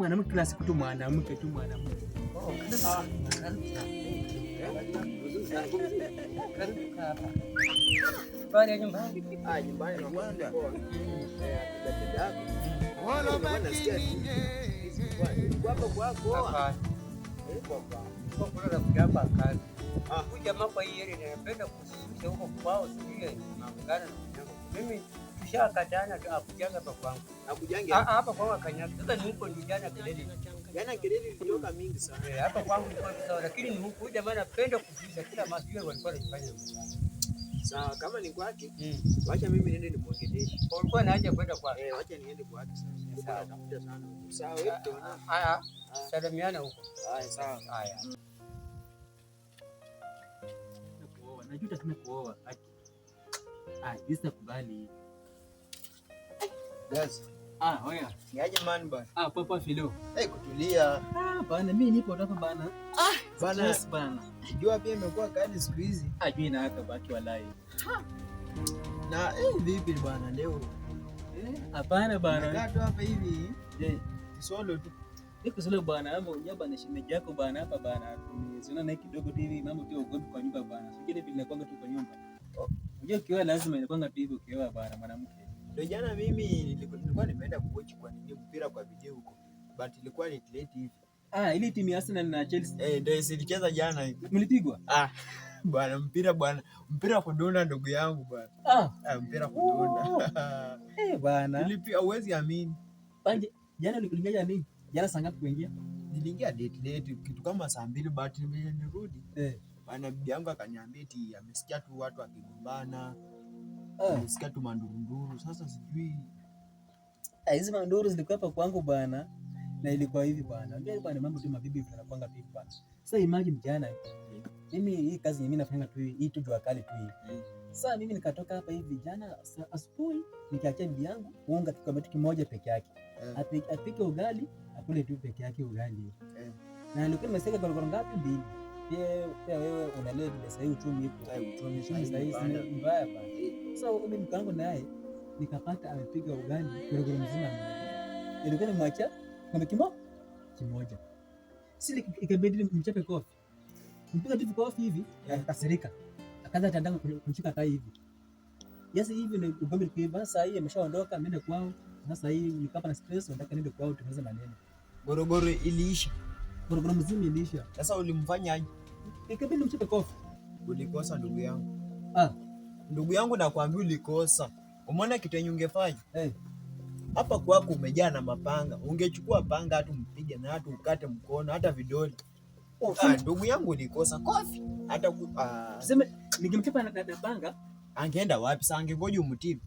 mwanamke kila siku tu mwanamke tu mwanamke. Oh, pale nyumbani. Nyumbani na kwanza. Kwako kwako. Kwa rafiki hapa kazi. Huyu jamaa kwa hiyo ile anapenda kushusha huko kwao sije maungana na mimi tushakatana tu akujanga hapa kwangu. Akujanga hapa kwangu akanyaga. Sasa ni huko ndio jana kelele. Jana kelele ilitoka mingi sana. Hapa kwangu ilikuwa sawa lakini ni huko jamaa anapenda kushusha kila masiku walikuwa wanafanya. Sawa kama ni kwake, wacha mimi niende nimuongeleshe. Ulikuwa na haja kwenda kwake? Wacha niende kwake sasa. Sawa, tafuta sana. Sawa, wewe tuona. Haya, salimiana huko. Haya, sawa. Haya. Najuta sana kuoa. Isa kubali. Yes. Oya. Niaje man bana? Papa Filo. Kutulia. Bana mimi nipo hapa bana. Bana. Yes bana. Jua pia imekuwa kali siku hizi. Jua inawaka baki walai. Na vipi bana leo? Hapana bana. Nakaa tu hapa hivi. Solo tu. Niko solo bana, hapo unajua na shemeji yako bana hapa bana. Tumeziona naye kidogo tu hivi mambo tu ugomvi kwa nyumba bana. Sikile vile nakwanga tu kwa nyumba. Unajua kiwa lazima inakwanga tu hivyo kiwa bana mwanamke. Ndio jana mimi nilikuwa nimeenda kuwatch kwa nini mpira kwa video huko. But ilikuwa ni late hivi. Ile timu ya Arsenal na Chelsea. Ndio ilicheza jana hivi. Mlipigwa? Bwana mpira kudunda ndugu yangu bwana. Mpira kudunda. Bwana. Nilipia uwezi amini. Panje jana uliingia nini? Jana saa ngapi kuingia? Niliingia late kitu kama saa 2 but nirudi. Bwana bibi yangu akaniambia eti amesikia tu watu wakigombana. Amesikia tu mandurunduru. Sasa sijui hizi manduru zilikuwa hapa kwangu bwana. Na ilikuwa hivi bwana. Unajua bwana mambo tu mabibi tunapanga vipi bwana. Sasa imagine jana mimi hii kazi mimi nafanya tu hii tu jua kali tu hii. Sasa mimi nikatoka hapa hivi jana asubuhi nikiachia bibi yangu unga kikombe kimoja peke yake. Apike ugali, akule tu peke yake ugali. Na nilikuwa nimeseka gorogoro ngapi mbili. Pia wewe unalea vile sasa uchumi ipo. Uchumi sasa hivi mbaya bwana. Sasa mimi mkangu naye nikapata amepiga ugali gorogoro mzima. Ilikuwa ni mwacha ngombe kimoja. Sisi ikabidi nimchape kofi. Mpiga tu kofi hivi, akakasirika. Akaanza tandanga kumshika kai hivi. Yes hivi ndio ugombe kiiva. Sasa hii ameshaondoka ameenda kwao. Sasa hii nikapa na stress nataka niende kwao tuweze maneno. Gorogoro iliisha. Gorogoro mzima iliisha. Sasa ulimfanya aje? Ikabidi nimchape kofi. Ulikosa ndugu yangu. Ndugu yangu nakwambia ulikosa. Umeona kitu yenye ungefanya? Hapa kwako umejaa na mapanga. Ungechukua panga hata mpige na hata ukate mkono hata vidole. Ndugu yangu ulikosa kofi. Hata tuseme ningemchapa na panga angeenda wapi? Sasa angengoja umtibu.